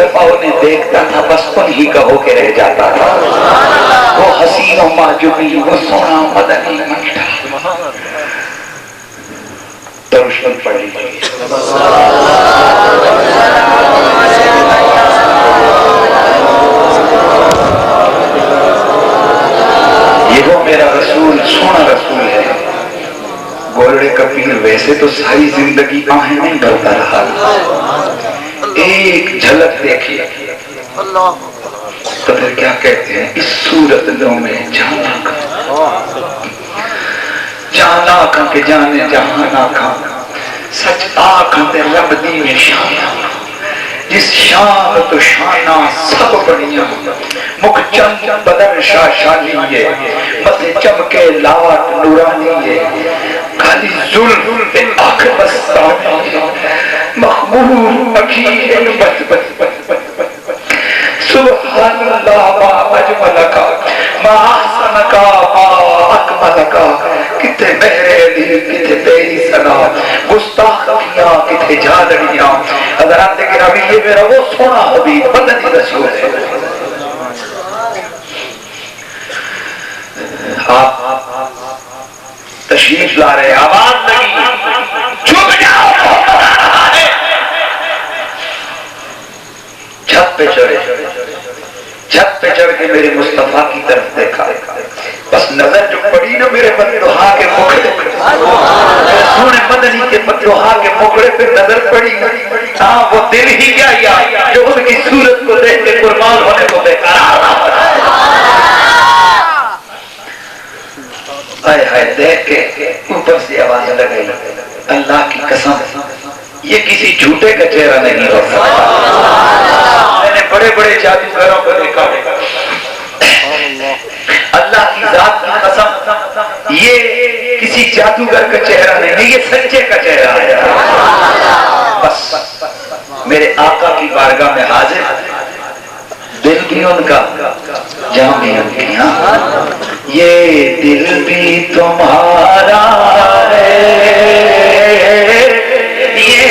دفعہ انہیں دیکھتا تھا بس انہی کا ہو کے رہ جاتا تھا. وہ حسین و معجوبی، وہ سونا مدنی منٹا. درشن پڑھ لیجیے. یہ وہ میرا رسول، سونا رسول ہے. گولڑے کا پیر ویسے تو ساری زندگی آہیں نہیں بھرتا رہا، ایک جھلک دیکھی تو پھر کیا کہتے ہیں، اس صورت لو میں جانا کھا کے جانے جہانا کھا سچ آکھاں تے رب دی میں شانا. جس شان تو شانہ سب بڑیاں مکھ چند بدر شاشانی ہے، متے چمکے لاٹ نورانی ہے، خالی ظلم پہ آنکھ بستانی ہے، مخمور مکین بس بس بس بس سبحان اللہ ما اجملکا ما احسنکا ما اکملکا. کتے بہرے علی کتے تیری سنا، گستاخیاں کتے جھالڑیاں. حضرات گرامی یہ میرا وہ سونا حبیب مدنی رسول ہے. آپ تشریف لا رہے، آواز لگی چھپ جاؤ. چھت پہ چڑھے، چھت پہ چڑھ کے میرے مصطفیٰ کی طرف دیکھا. بس نظر جو پڑی نا میرے بددعا کے مکھڑے، سونے مدنی کے بددعا کے مکھڑے پہ نظر پڑی. ہاں وہ دل ہی کیا جو ان کی صورت کو دیکھ کے قربان ہونے کو دیکھا. آئے ہائے دیکھ کے اوپر سے آواز لگائی، اللہ کی قسم یہ کسی جھوٹے کا چہرہ نہیں ہو سکتا. میں نے بڑے بڑے جادوگروں کو دیکھا، اللہ کی ذات کی قسم یہ کسی جادوگر کا چہرہ نہیں، یہ سچے کا چہرہ ہے. بس میرے آقا کی بارگاہ میں حاضر، دل بھی ان کا جان بھی ان کی. یہ دل بھی تمہارا ہے، یہ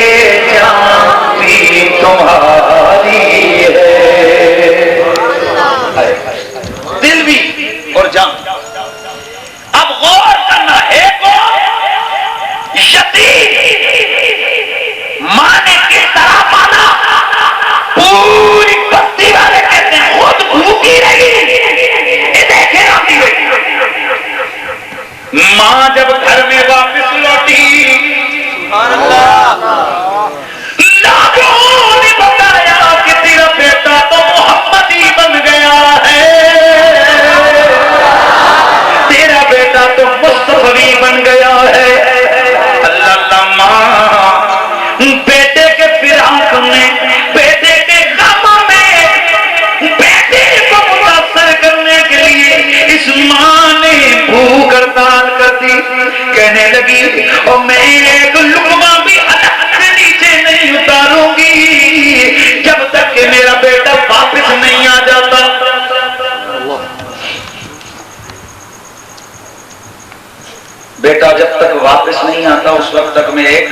جان بھی تمہاری ہے. دل بھی اور جان. اب غور کرنا ہے کو یتیم ماں نے کس طرح پالا، پوری بستی والے کہتے ہیں خود بھوکی رہی. ماں جب گھر میں واپس لوٹی، لاکھوں نے بتایا کہ تیرا بیٹا تو محمد ہی بن گیا ہے، تیرا بیٹا تو مصطفی بن گیا ہے. اللہ اللہ ماں بیٹے کے فراق میں، بیٹے کے غم میں، بیٹے کو متاثر کرنے کے لیے اس ماں نے بھوک ہڑتال کر دی. کہنے لگی اور میں ایک لقمہ بھی حلق سے نیچے نہیں اتاروں گی جب تک کہ میرا بیٹا واپس نہیں آ جاتا. بیٹا جب تک واپس نہیں آتا اس وقت تک میں ایک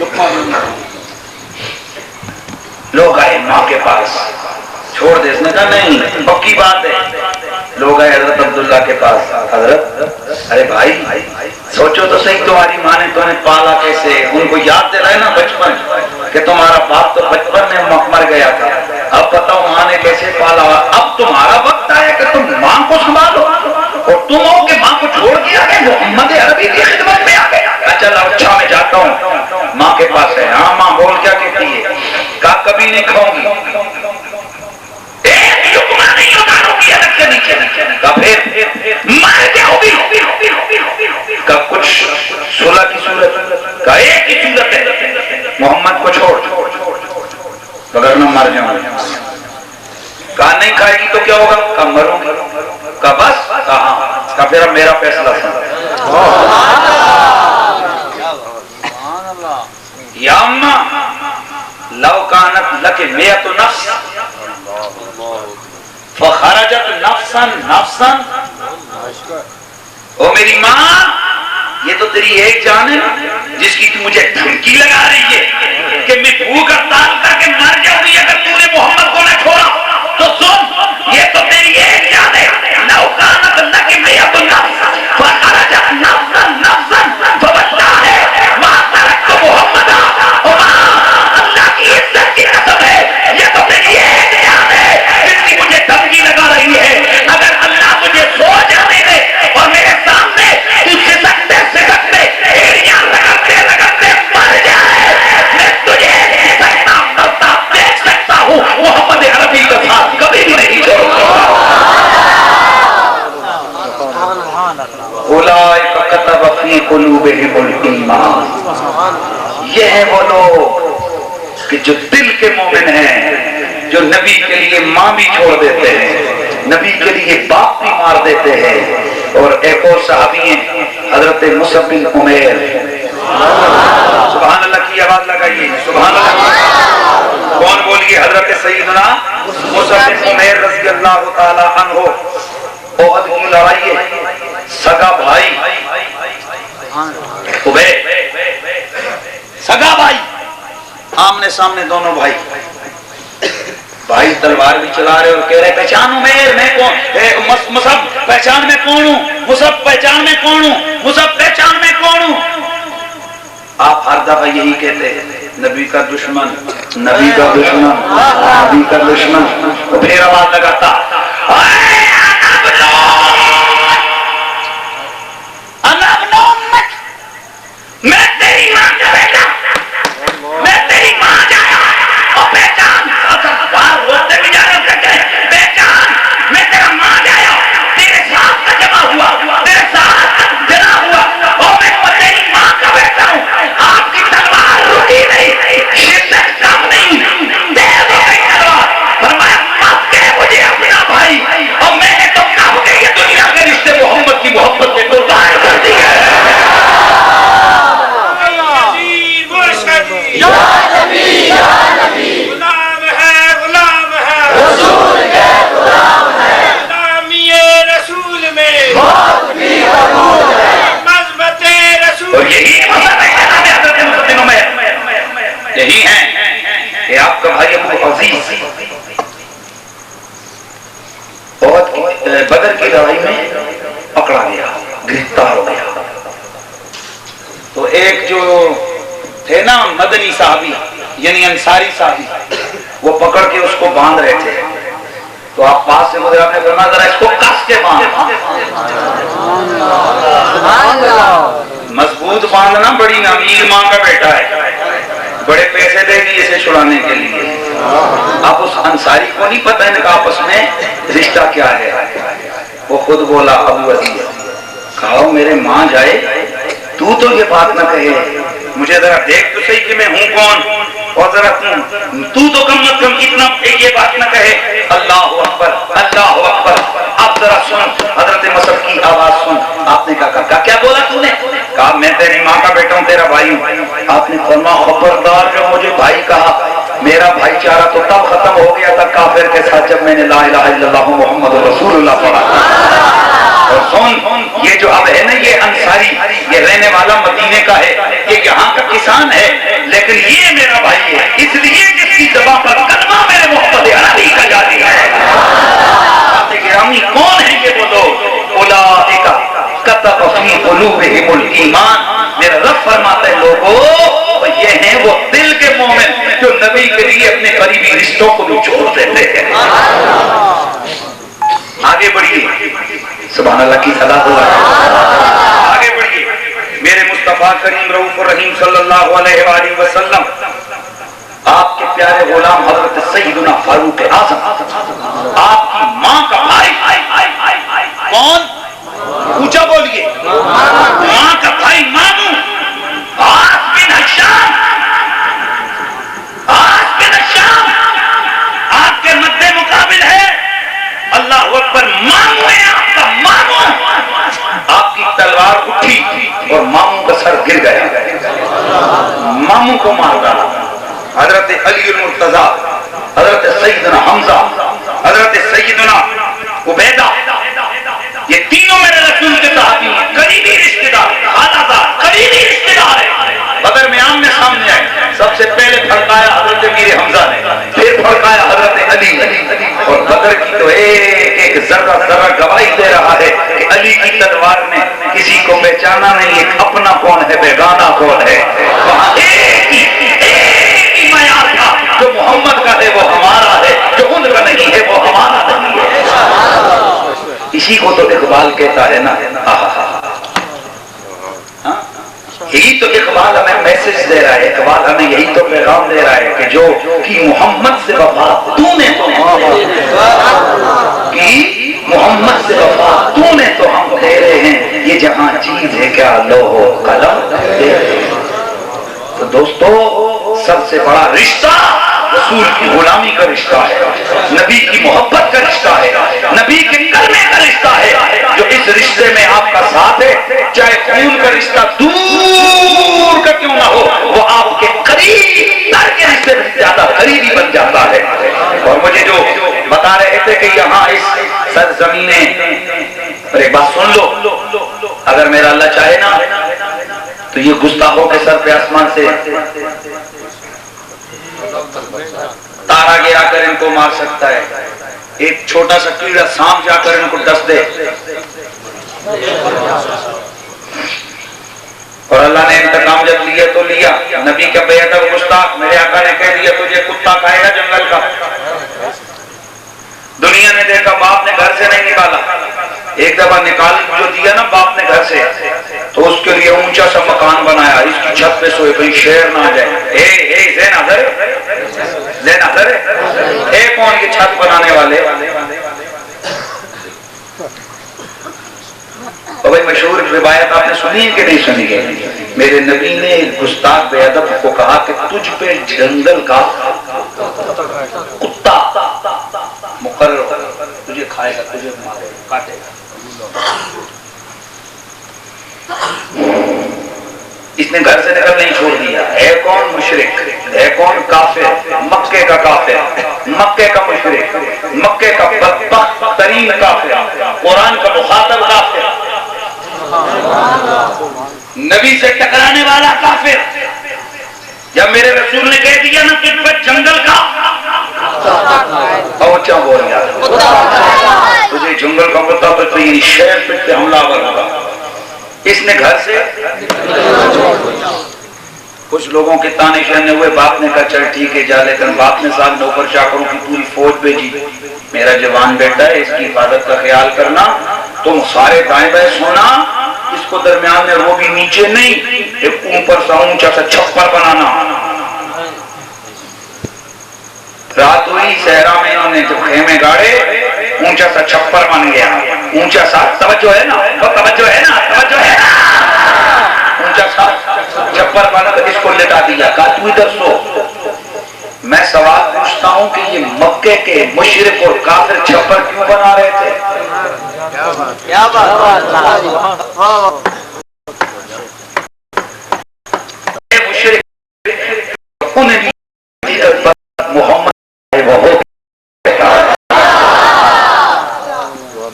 لقمہ لوگ آئے ماں کے پاس، چھوڑ دے. اس نے کہا نہیں پکی بات ہے. لوگ آئے حضرت عبداللہ کے پاس، حضرت ارے بھائی سوچو تو صحیح، تمہاری ماں نے تمہیں پالا کیسے؟ ان کو یاد دلائے نا بچپن کہ تمہارا باپ تو بچپن میں مر گیا تھا، اب بتاؤ ماں نے کیسے پالا. اب تمہارا وقت آیا کہ تم ماں کو سنبھالو اور تم ہو کہ ماں کو چھوڑ کے آ گئے، محمد عربی کی خدمت میں آ گئے. چل اچھا میں جاتا ہوں ماں کے پاس ہے. ہاں ماں بول کیا کہتی ہے؟ کہا کبھی نہیں کھاؤں گی، ایک لقمہ نہیں اتاروں گی الگ سے نیچے. کہا پھر مر جاؤ گی. کہا کچھ صلح کی صورت؟ کہا ایک ہی صورت ہے، محمد کو چھوڑ مگر نہ مر جاؤں. کہا نہیں کھائے گی تو کیا ہوگا؟ کہا مروں گی. کہا بس؟ کہا ہاں. کہا پھر اب میرا فیصلہ سن. یا اماں لو کانت لک میت نفس فخرجت نفسا نفسا. او میری ماں یہ تو تیری ایک جان ہے جس کی تو مجھے دھمکی لگا رہی ہے کہ میں بھوک ہڑتال کر کے مر جاؤں گی اگر تو نے محمد کہ جو دل کے مومن ہیں، جو نبی کے لیے ماں بھی چھوڑ دیتے ہیں، نبی کے لیے باپ بھی مار دیتے ہیں. اور ایک اور صحابی ہیں حضرت مصعب بن عمیر. سبحان اللہ کی آواز لگائیے، سبحان اللہ. کون بولیے؟ حضرت سیدنا مصعب بن عمیر رضی اللہ تعالی عنہ. احد کی لڑائی ہے، سگا بھائی عبید، سگا بھائی، آمنے سامنے دونوں بھائی. بھائی تلوار بھی چلا رہے اور کہہ رہے پہچان عمیر میں کون، مصعب پہچان میں کون ہوں، مصعب پہچان میں کون ہوں، مصعب پہچان میں کون ہوں. آپ ہر دفعہ یہی کہتے ہیں نبی کا دشمن، نبی کا دشمن، نبی کا دشمن. تو پھر آواز لگاتا میں تیری ماں کا بیٹا، میں تیری ماں جایا اور پہچان روتے بھی جا رہے پہچان میں تیرا ماں جایا، تیرے ساتھ کا جمع ہوا، تیرے ساتھ جنا ہوا اور میں تیری ماں کا بیٹا ہوں. آپ کی تلوار رکی نہیں، شدت کم نہیں، تیز ہو گئی تلوار. فرمایا مت کہ مجھے اپنا بھائی، اور میں نے تو کب کہ یہ دنیا کے رشتے محمد کی محبت میں تو ظاہر کر دی ہے. یا نبی یا نبی، غلام ہے غلام ہے، رسول کے غلام ہے، غلامی رسول میں موت بھی قبول ہے، مذہبت رسول. اور یہی مذہب ہے حضرت مسلمانوں میں، یہی ہے کہ آپ کا بھائی ابو عزیز بہت بدر کی لڑائی میں پکڑا گیا، گرفتار ہو گیا. تو ایک جو تھے نا مدنی صحابی یعنی انصاری صحابی، وہ پکڑ کے اس کو باندھ رہے تھے. تو آپ پاس سے مجھے آپ نے فرمایا ذرا اس کو کس کے باندھ. مضبوط باندھنا، بڑی امیر ماں کا بیٹا ہے، بڑے پیسے دے گی اسے چھڑانے کے لیے. اب اس انصاری کو نہیں پتہ ان کا آپس میں رشتہ کیا ہے. وہ خود بولا ابو عزیز، کہو میرے ماں جائے تو یہ بات نہ کہے، مجھے ذرا دیکھ تو صحیح کہ میں ہوں کون، اور ذرا تو کم از کم اتنا یہ بات نہ کہے. اللہ اکبر اللہ اکبر. اب ذرا سن حضرت مصعب کی آواز سن. آپ نے کہا کیا بولا تو نے؟ کہا میں تیری ماں کا بیٹا ہوں، تیرا بھائی ہوں. آپ نے فرمایا خبردار جو مجھے بھائی کہا، میرا بھائی چارہ تو تب ختم ہو گیا تھا کافر کے ساتھ جب میں نے لا الہ الا اللہ محمد رسول اللہ پڑھا. اور سن یہ جو اب ہے نا یہ انصاری، یہ رہنے والا مدینے کا ہے، یہ یہاں کا کسان ہے، لیکن یہ میرا بھائی ہے، اس لیے جس کی زبان پر کلمہ میرے محمد عربی کا جاری ہے. گرامی کون ہے یہ وہ لوگ؟ اولئک کتب فی قلوبہم الایمان. میرا رب فرماتا ہے لوگوں یہ ہیں وہ دل کے مومن جو نبی کے لیے اپنے قریبی رشتوں کو بھی چھوڑ دیتے ہیں. آگے بڑھیے، سبحان اللہ کی صلاح اللہ. آگے بڑھیے میرے مصطفیٰ کریم رؤوف الرحیم صلی اللہ علیہ وآلہ وسلم، آپ کے پیارے غلام حضرت سیدنا فاروق اعظم، آپ کی ماں کا بھائی. کون؟ اونچا بولیے. ماں کا بھائی ماموں عاص بن ہشام. عاص بن ہشام آپ کے مد مقابل ہے. اللہ اکبر. ماموں ہے آپ کا ماموں. آپ کی تلوار اٹھی اور ماموں کا سر گر گیا، ماموں کو مار ڈالا. حضرت علی المرتضیٰ، حضرت سیدنا حمزہ، حضرت سیدنا عبیدہ، یہ تینوں میرے رسول کے صحابی ہیں، قریبی رشتے دار، قریبی رشتے دار ہیں. بدر میں آمنے سامنے آئے. سب سے پہلے پھڑکایا حضرت امیر حمزہ نے، پھر پھڑکایا حضرت علی. اور بدر کی تو ایک ایک ذرہ ذرہ گواہی دے رہا ہے کہ علی کی تلوار نے کسی کو پہچانا نہیں، ایک اپنا کون ہے بیگانہ کون ہے. وہاں ایک ہی معیار تھا، جو محمد کا ہے وہ ہمارا ہے، جو ان کا نہیں ہے وہ ہمارا نہیں ہے. اسی کو تو اقبال کہتا ہے نا. یہی تو اقبال ہمیں میسج دے رہا ہے، اقبال ہمیں یہی تو پیغام دے رہا ہے کہ جو کی محمد سے وفا تو نے تو کی محمد سے وفا تو نے تو ہم تیرے ہیں. یہ جہاں چیز ہے کیا لوح و قلم دے. تو دوستو سب سے بڑا رشتہ رسول کی غلامی کا رشتہ ہے، نبی کی محبت کا رشتہ ہے، نبی کے کلمے کا رشتہ ہے۔ جو اس رشتے میں آپ کا ساتھ ہے، چاہے خون کا رشتہ دور کا کیوں نہ ہو، وہ آپ کے قریب تر کے رشتے میں زیادہ قریبی بن جاتا ہے۔ اور مجھے جو بتا رہے تھے کہ یہاں اس سرزمین، اور ایک بات سن لو، اگر میرا اللہ چاہے نا تو یہ گستاخوں کے سر پہ آسمان سے تارا گرا کر ان کو مار سکتا ہے، ایک چھوٹا سا کیڑا سانپ جا کر ان کو ڈس دے، اور اللہ نے انتقام جب لیا تو لیا۔ نبی کا بے ادب گستاخ میرے آقا نے کہہ دیا تجھے کتا کھائے گا جنگل کا۔ دنیا نے دیکھا باپ نے گھر سے نہیں نکالا، ایک دفعہ نکال جو دیا نا باپ نے گھر سے، تو اس کے لیے اونچا سا مکان بنایا، اس کی چھت پہ سوئے کہیں شیر نہ آ جائے۔ زین حاضر ہے کون کی چھت بنانے والے؟ اور بھائی مشہور روایت آپ نے سنی ہے کہ نہیں سنی ہے؟ میرے نبی نے گستاخ بے ادب کو کہا کہ تجھ پہ جنگل کا کتا مقرر ہو، تجھے کھائے گا، تجھے مارے گا، کاٹے گا۔ اس نے گھر سے نکل نہیں چھوڑ دیا۔ ہے کون؟ مشرک، ہے کون؟ کافر، مکے کا کافر، مکے کا مشرک، مکے کا بدبخت ترین کافر، قرآن کا مخاطب کافر، نبی سے ٹکرانے والا کافر۔ جب میرے رسول نے کہہ دیا نا کہ جنگل کا اونچا بول گیا، تجھے جنگل کا پتا تو یہ شہر پہ حملہ ہوگا۔ اس نے گھر سے کچھ لوگوں کے تانے شہنے ہوئے، باپ نے کہا چل ٹھیک ہے جا، لیکن باپ نے ساتھ نوکر چاکروں کی پوری فوج بھیجی، میرا جوان بیٹا ہے، اس کی حفاظت کا خیال کرنا، تم سارے دائیں بائیں سونا، اس کو درمیان میں رو بھی نیچے نہیں، ایک اوپر سا اونچا سا چھپر بنانا۔ رات ہوئی صحرا میں، انہوں نے جب خیمے گاڑے، اونچا سا چھپر بن گیا، اونچا سا، توجہ ہے نا، توجہ ہے نا، توجہ ہے نا، اونچا سا چھپر بنا تو اس کو لٹا دیا، کہا تو ادھر سو۔ میں سوال پوچھتا ہوں کہ یہ مکے کے مشرک اور کافر چھپر کیوں بنا رہے تھے؟ کیا بات؟ مشرک انہیں محمد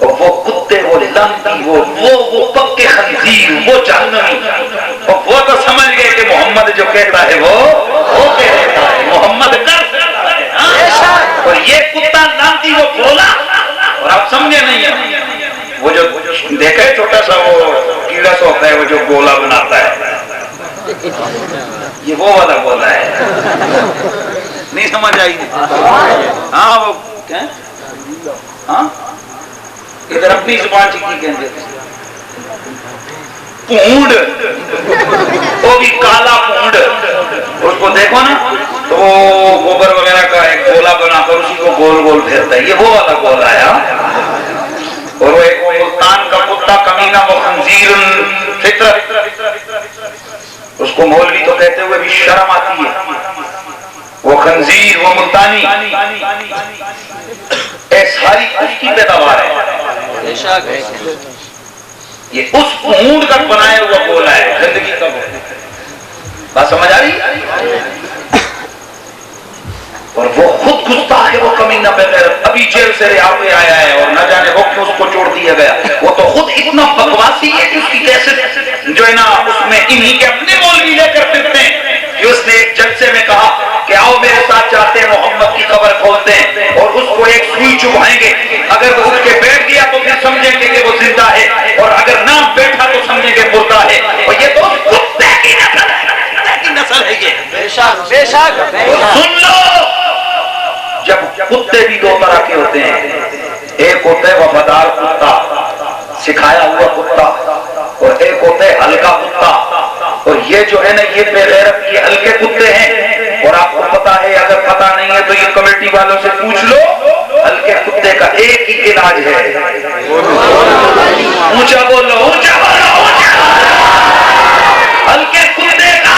وہ کتے، وہ لانتی، وہ پکے خنزیر، وہ جہنمی، وہ تو سمجھ گئے کہ محمد جو کہتا ہے وہ کہہ دیتا ہے، محمد کر سکتا ہے۔ اور یہ کتا لانتی وہ بولا، اور آپ سمجھے نہیں ہیں، وہ جو دیکھا ہے چھوٹا سا وہ کیڑا سا ہوتا ہے، وہ جو گولا بناتا ہے، یہ وہ والا گولا ہے، نہیں سمجھ آئی؟ ہاں وہ کیا، ہاں ادھر اپنی زبان چکی کہتے ہیں پونڈ، وہ بھی کالا پونڈ، اس کو دیکھو نا تو وہ گوبر وغیرہ کا ایک گولا بنا کر اسی کو گول گول پھیرتا ہے، یہ وہ والا گولا ہے۔ اور وہ ایک ملتان کا کتا کمینہ، وہ خنزیر فطرت، اس کو مولوی تو کہتے ہوئے بھی شرم آتی ہے، وہ خنزیر، وہ ملتانی، اے ساری اس کی پیداوار ہے، یہ اس اونٹ کا بنایا ہوا گولا ہے، زندگی کا گولا۔ بات سمجھ آ رہی؟ اور وہ خود گستاخ ہے، وہ کمینہ بغیرت، ابھی جیل سے رہا ہوئے آیا ہے، اور نہ جانے وہ کیوں اس کو چھوڑ دیا گیا۔ وہ تو خود اتنا بکواسی ہے کہ اس کی کیسٹ جو ہے نا اس میں انہی کے اپنے مولوی لے کر پھرتے ہیں کہ اس نے ایک جلسے میں کہا کہ آؤ میرے ساتھ چاہتے ہیں محمد کی قبر کھولتے ہیں اور اس کو ایک سوئی چبھائیں گے، اگر وہ اٹھ کے بیٹھ گیا تو پھر سمجھیں گے کہ وہ زندہ ہے، اور اگر نہ بیٹھا تو سمجھیں گے مردہ ہے۔ اور یہ تو کتے کی نسل ہے، یہ بے شک۔ سن لو، جب کتے بھی دو طرح کے ہوتے ہیں، ایک ہوتا ہے وفادار کتا، سکھایا ہوا کتا، اور ایک ہوتا ہے ہلکا کتا۔ اور یہ جو ہے نا یہ بے غیرت، یہ ہلکے کتے ہیں، اور آپ کو پتا ہے، اگر پتا نہیں ہے تو یہ کمیٹی والوں سے پوچھ لو، ہلکے کتے کا ایک ہی علاج ہے، اونچا بولو، اونچا بولو، ہلکے کتے کا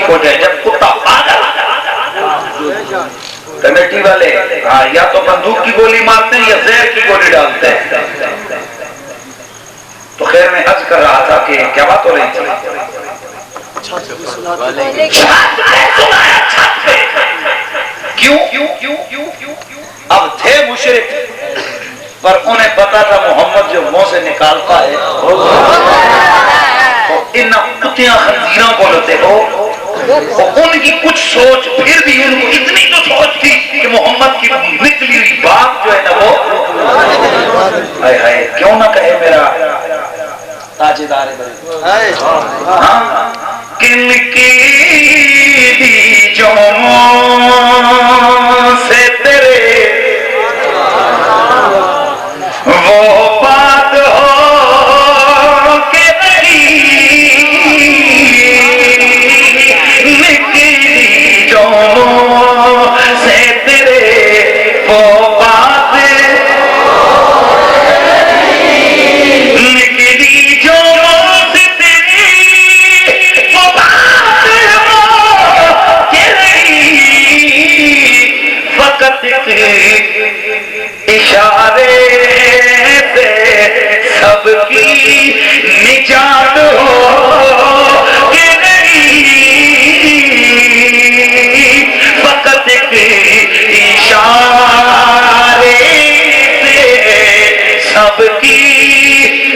ٹھیک ہو جائے. جب کتا پاگل کمیٹی والے یا تو بندوق کی گولی مارتے ہیں یا زہر کی گولی ڈالتے ہیں. تو خیر میں عرض کر رہا تھا کہ کیا بات ہو رہی تھی؟ کیوں؟ اب تھے مشرک پر انہیں پتا تھا محمد جو منہ سے نکالتا ہے تو ان کتیاں خنزیروں کو لیتے ہو. ان کی کچھ سوچ پھر بھی ان کو اتنی تو سوچ تھی کہ محمد کی نکلی ہوئی بات جو ہے نا وہ ہائے ہائے کیوں نہ کہے میرا تاجدار کن کی دیجوں سے تیرے وہ بات ہو کہ نہیں نکی دیجوں سے تیرے وہ بات اشارے سے سب کی نجات ہو کہ نہیں فقط اشارے سے سب کی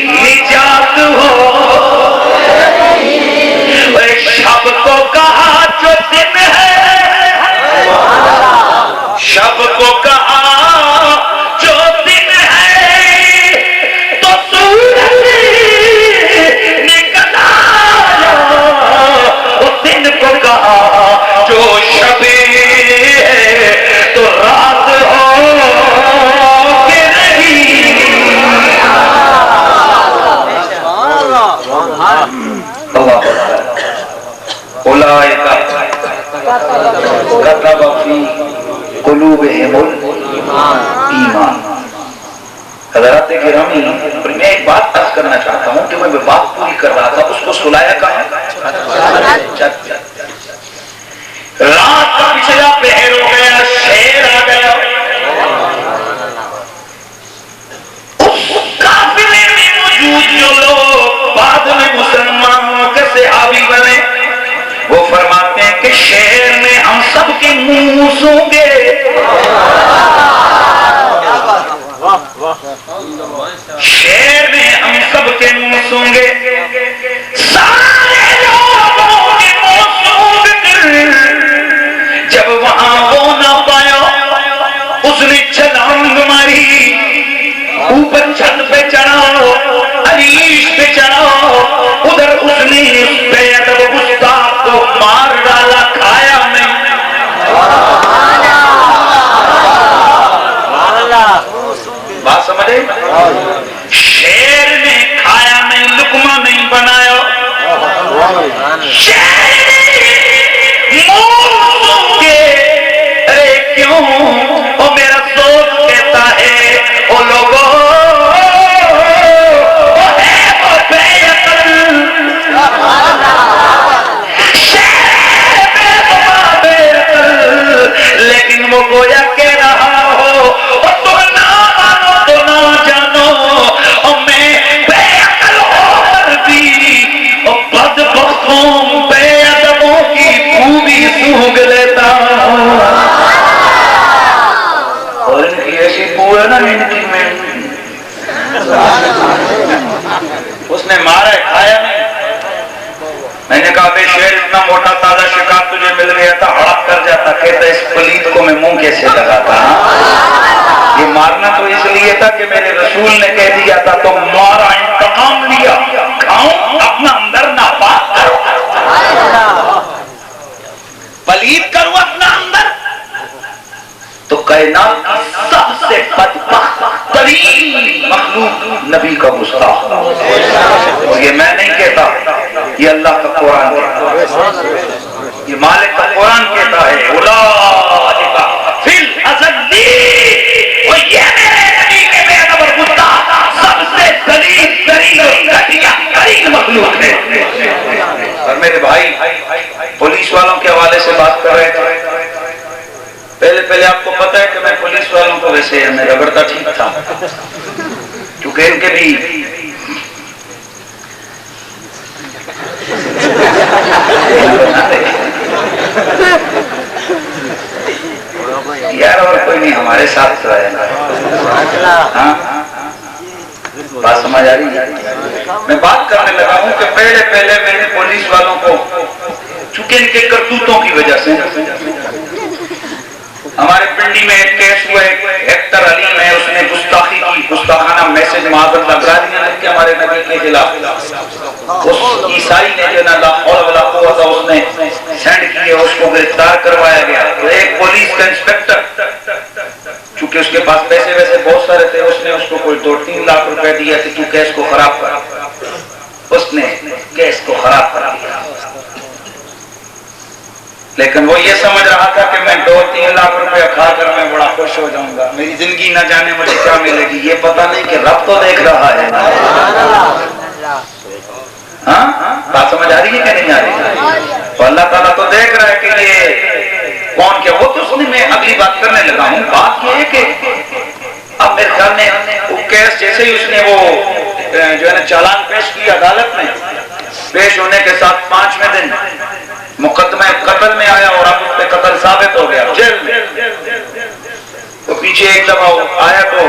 نجات ہو. شب کو کہا جو دن ہے شب کو کہا جو دن ہے تو سورج نکل آیا. اس دن کو کہا جو شب ہے تو رات ہو کہ نہیں. اولئک کتب فی قلوبہم الایمان. حضرات گرامی میں ایک بات عرض کرنا چاہتا ہوں کہ میں بات پوری کر رہا تھا اس کو سلایا کہاں رات کا پچھلا پہر ہو گیا شیر آ گیا. اس قافلے میں موجود جو لوگ بعد میں مسلمانوں کے صحابی بنے وہ فرماتے ہیں کہ شیر میں ہم سب کے منہ سوں گے. شیر میں ہم سب کے منہ سوں گے. سارے لوگوں کے منہ سوں گے. جب وہاں وہ نہ پایا اس نے چھلانگ ماری اوپر چھت پہ چڑھا عریش پہ چڑھا. ادھر اس نے بے ادب گستاخ کو مار ڈالا کھایا نہیں. بات سمجھے؟ شیر نے کھایا نہیں لقمہ نہیں بنایا. شیر منہ کے ارے کیوں وہ میرا دوست کہتا ہے وہ لوگوں لیکن وہ گویا کہہ رہا ہو اور تم نہ مانو تو نہ جانو اور میں بے عقل ہو کر بھی اور بدبختوں بے ادبوں کی خوبی سونگ لیتا ہوں. اور ان کی ایسی بو ہے نا ان کی اس نے مارا ہے کھایا نہیں. میں نے کہا بے شیر اتنا موٹا تازہ شکار تجھے مل گیا تھا ہڑپ کر جاتا. کہتا اس پلید کو میں منہ کیسے لگاتا. یہ مارنا تو اس لیے تھا کہ میرے رسول نے کہہ دیا تھا تو مارا انتقام لیا. کھاؤں اپنا اندر ناپاک کرو پلید کرو اپنا اندر. تو کائنات سب سے بدبخت ترین مخلوق نبی کا گستاخ. اور یہ میں نہیں کہتا یہ اللہ کا قرآن کہتا ہے. یہ مالک کا قرآن کہتا ہے اولئک فی الازلی. اور یہ میرے نبی کے بے ادب اور گستاخ سب سے ذلیل ترین اور گھٹیا ترین مخلوق ہے. اور میرے بھائی پولیس والوں کے حوالے سے بات کر رہے تھے. پہلے آپ کو پتا ہے کہ میں پولیس والوں کو ویسے میں رگڑتا ٹھیک تھا کیونکہ ان کے بھی یار اور کوئی نہیں ہمارے ساتھ رہے نا. بات سمجھ آ رہی ہے؟ میں بات کرنے لگا ہوں کہ پہلے میں نے پولیس والوں کو چونکہ ان کے کرتوتوں کی وجہ سے ہمارے پنڈی میں ایک کیس ہوا ہے. ہیکٹر علیم ہے, اس نے گستاخی کی, گستاخانہ میسج معذرت گالیاں لکھ کے ہمارے نبی کے خلاف اس عیسائی نے جو لا حول ولا قوت اس نے سینڈ کیے, اس کو گرفتار کروایا گیا. تو ایک پولیس کا انسپیکٹر چونکہ اس کے پاس پیسے ویسے بہت سارے تھے, اس نے اس کو کوئی 2-3 لاکھ روپے دیا کہ تو کیس کو خراب کر. اس نے کیس کو خراب کر دیا, لیکن وہ یہ سمجھ رہا تھا کہ میں 2-3 لاکھ روپے کھا کر میں بڑا خوش ہو جاؤں گا, میری زندگی نہ جانے مجھے کیا ملے گی. یہ پتہ نہیں کہ رب تو دیکھ رہا ہے. ہاں بات سمجھ آ رہی ہے کہ نہیں آ رہی؟ تو اللہ تعالیٰ تو دیکھ رہا ہے کہ یہ کون کیا. وہ تو اس میں اگلی بات کرنے لگا ہوں. بات یہ ہے کہ اب میرے خیال میں وہ کیس جیسے ہی اس نے وہ جو ہے نا چالان پیش کیا عدالت میں, پیش ہونے کے ساتھ 5ویں دن مقدمہ قتل میں آیا اور اب اس پہ قتل ثابت ہو گیا جیل میں. تو پیچھے ایک دفعہ آیا تو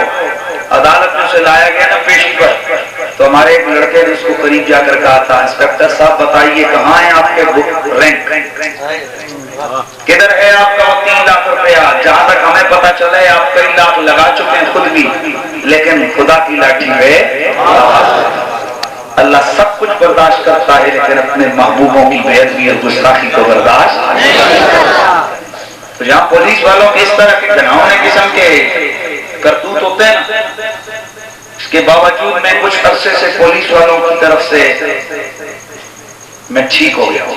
عدالت میں اسے لایا گیا نا پیشی پر, تو ہمارے ایک لڑکے نے اس کو قریب جا کر کہا تھا, انسپیکٹر صاحب بتائیے کہاں ہے آپ کے رینک, کدھر ہے آپ کا 3 لاکھ روپیہ؟ جہاں تک ہمیں پتا چلا ہے آپ کئی لاکھ لگا چکے ہیں خود بھی, لیکن خدا کی لاٹھی ہے. اللہ سب کچھ برداشت کرتا ہے لیکن اپنے محبوبوں کی بے ادبی اور گستاخی کو برداشت نہیں کرتا. تو جہاں پولیس والوں کے اس طرح کے گھناؤنے قسم کے کرتوت ہوتے ہیں نا, اس کے باوجود میں کچھ عرصے سے پولیس والوں کی طرف سے میں ٹھیک ہو گیا ہوں.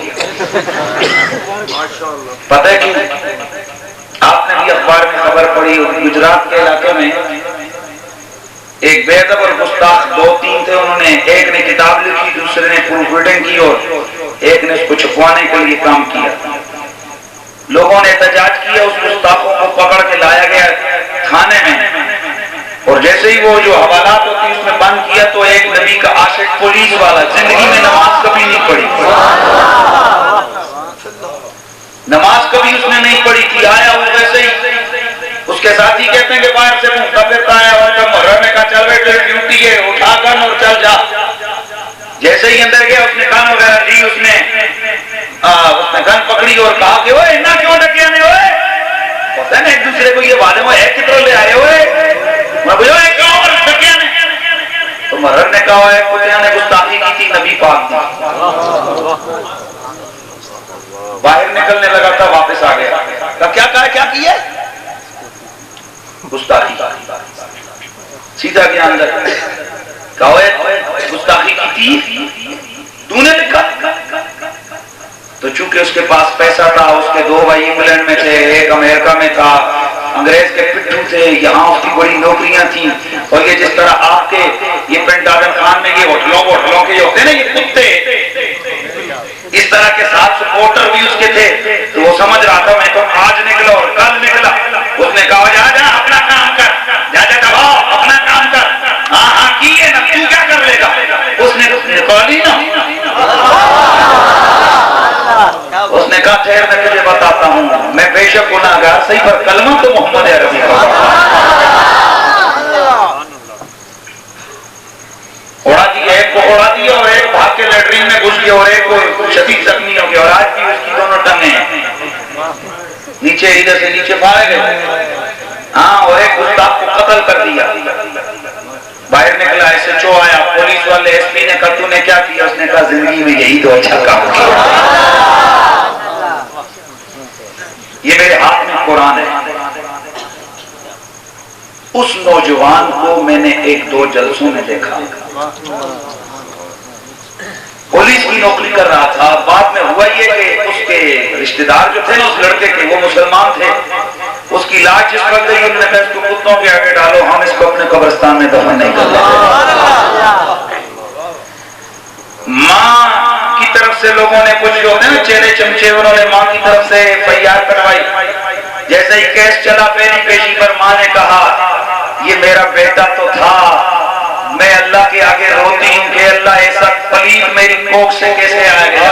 پتہ ہے کہ آپ نے بھی اخبار میں خبر پڑھی, گجرات کے علاقے میں ایک بے ادب اور گستاخ 2-3 تھے. انہوں نے ایک نے کتاب لکھی, دوسرے نے پروف ریڈنگ کی اور ایک نے اس کو چھپوانے کے لیے کام کیا. لوگوں نے احتجاج کیا, اس گستاخوں کو پکڑ کے لایا گیا تھانے میں, اور جیسے ہی وہ جو حوالات ہوتی اس میں بند کیا تو ایک نبی کا عاشق پولیس والا, زندگی میں نماز کبھی نہیں پڑھی, نماز کبھی اس نے نہیں پڑھی تھی, آیا وہ ویسے ہی. اس کے ساتھی کہتے ہیں کہ باہر سے منہ پھرتا ہے, اور جب محرر نے کہا چل بیٹے ڈیوٹی ہے, اٹھا کر اور چل جا. جیسے ہی اندر گیا اس نے کان وغیرہ دی, اس نے گن پکڑی اور کہا کہ اوے اتنا کیوں ڈکے آنے ہوئے, پتہ ہے نا ایک دوسرے کو یہ وعدے میں ہے کدھر لے آئے ہوئے, میں بولو ایک کیوں اور ڈکے آنے. تو محرر نے کہا ہے کتیاں نے گستاخی کی تھی نبی پاک دی. باہر نکلنے لگا تھا, واپس آ گیا, کیا کہا کیا کی ہے گستاخی, سیدھا گیا اندر, گستاخی کی تھی تو نے لکھا. تو چونکہ اس کے پاس پیسہ تھا, اس کے 2 بھائی انگلینڈ میں تھے, ایک امریکہ میں تھا, انگریز کے پٹھو تھے, یہاں اس کی بڑی نوکریاں تھیں, اور یہ جس طرح آپ کے یہ پینٹاگن خان میں یہ ہوٹلوں کے ہوتے ہیں نا یہ کتے, اس طرح کے ساتھ سپورٹر بھی اس کے تھے. تو وہ سمجھ رہا تھا میں تو آج نکلا اور کل نکلا. اس نے کہا جا اپنا کام کر, جا دباؤ اپنا کام کر. ہاں کیے نا, تو کیا کر لے گا. اس نے نکالی نا, اس نے کہا ٹھہر میں تجھے بتاتا ہوں, میں بے شک گناہگار صحیح پر کلمہ تو محمد عربی کا اڑا دیا. ایک کو اڑا دیا اور ایک بھاگ کے لیٹرین میں گھس گیا اور ایک کو شدید زخمی ہو گیا, اور آج بھی اس کی دونوں ٹنگیں نیچے ادھر سے نیچے پھاڑے گئے. ہاں, اور ایک گستاخ کو قتل کر دیا. باہر نکلا, ایس ایچ او آیا, پولیس والے ایس پی نے کہا تو نے کیا کیا. اس نے کہا زندگی میں یہی تو اچھا کام کیا. یہ میرے ہاتھ میں قرآن ہے. اس نوجوان کو میں نے 1-2 جلسوں میں دیکھا, پولیس کی نوکری کر رہا تھا. بعد میں ہوا یہ کہ اس کے رشتہ دار جو تھے نا اس لڑکے کے, وہ مسلمان تھے. اس کی لاش جس وقت گئی انہوں نے کہا اس کو کتوں کے آگے ڈالو, ہم اس کو اپنے قبرستان میں دفن نہیں کر لیں. ماں کی طرف سے لوگ لوگوں نے کچھ جو ہوتے ہیں نا چہرے چمچے انہوں نے ماں کی طرف سے FIR کروائی. جیسے ہی کیس چلا پیری پیشی پر ماں نے کہا یہ میرا بیٹا تو تھا, میں اللہ کے آگے روتی ہوں کہ اللہ ایسا پلید میری کوکھ سے کیسے آ گیا,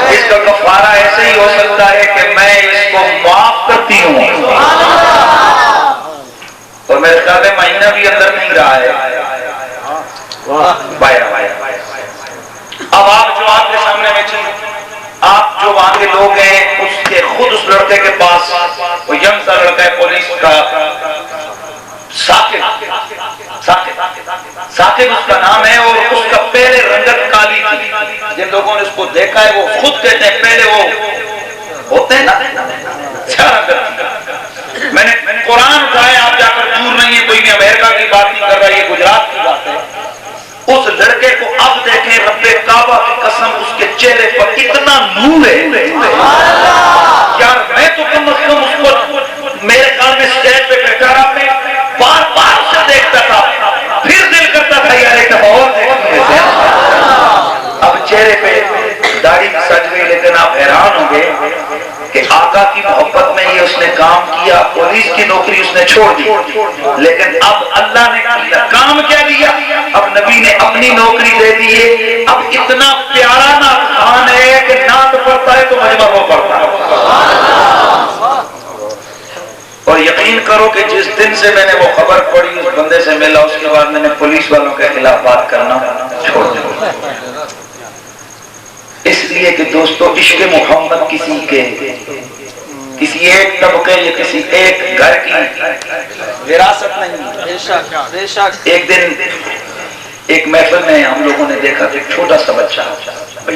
اس کا کفارہ ایسے ہی ہو سکتا ہے کہ میں اس کو معاف کرتی ہوں. اور میرے خیال میں مہینہ بھی اندر نہیں رہا ہے. اب آپ جو آپ کے سامنے بیٹھے, آپ جو وہاں کے لوگ ہیں, اس کے خود اس لڑکے کے پاس وہ ینگ سا لڑکا ہے پولیس کا, ثاقب اس کا نام ہے, اور اس کا پہلے رنگت کالی تھی. جن لوگوں نے اس کو دیکھا ہے وہ خود کہتے ہیں پہلے وہ ہوتے ہیں نا میں نے قرآن اٹھایا, آپ جا کر دور نہیں ہے, کوئی بھی امریکہ کی بات نہیں کر رہا, یہ گجرات کی بات ہے. اس لڑکے کو اب دیکھیں, رب کعبہ کی قسم اس کے چہرے پر اتنا نور ہے یار, میں تو کم از کم اس کو میرے خیال میں اسٹیج پہ بیٹھا رہا, میں بار بار اسے دیکھتا تھا, پھر دل کرتا تھا یار ایک اور دیکھنے سے. اب چہرے پہ داڑھی سج گئی, لیکن آپ حیران ہوں گے کہ آقا کی محبت میں ہی اس نے کام کیا, پولیس کی نوکری اس نے چھوڑ دی, لیکن اب اللہ نے کام کیا دیا, اب نبی نے اپنی نوکری دے دی ہے. اب اتنا پیارا نعت خوان ہے کہ نعت پڑھتا ہے تو مجمع وہ پڑھتا ہے. اور یقین کرو کہ جس دن سے میں نے وہ خبر پڑھی, اس بندے سے ملا, اس کے بعد میں نے پولیس والوں کے خلاف بات کرنا چھوڑ دیا. اس لیے کہ دوستو عشق محمد کسی ایک طبقے یا کسی ایک گھر کی وراثت نہیں. ایک دن ایک محفل میں ہم لوگوں نے دیکھا کہ ایک چھوٹا سا بچہ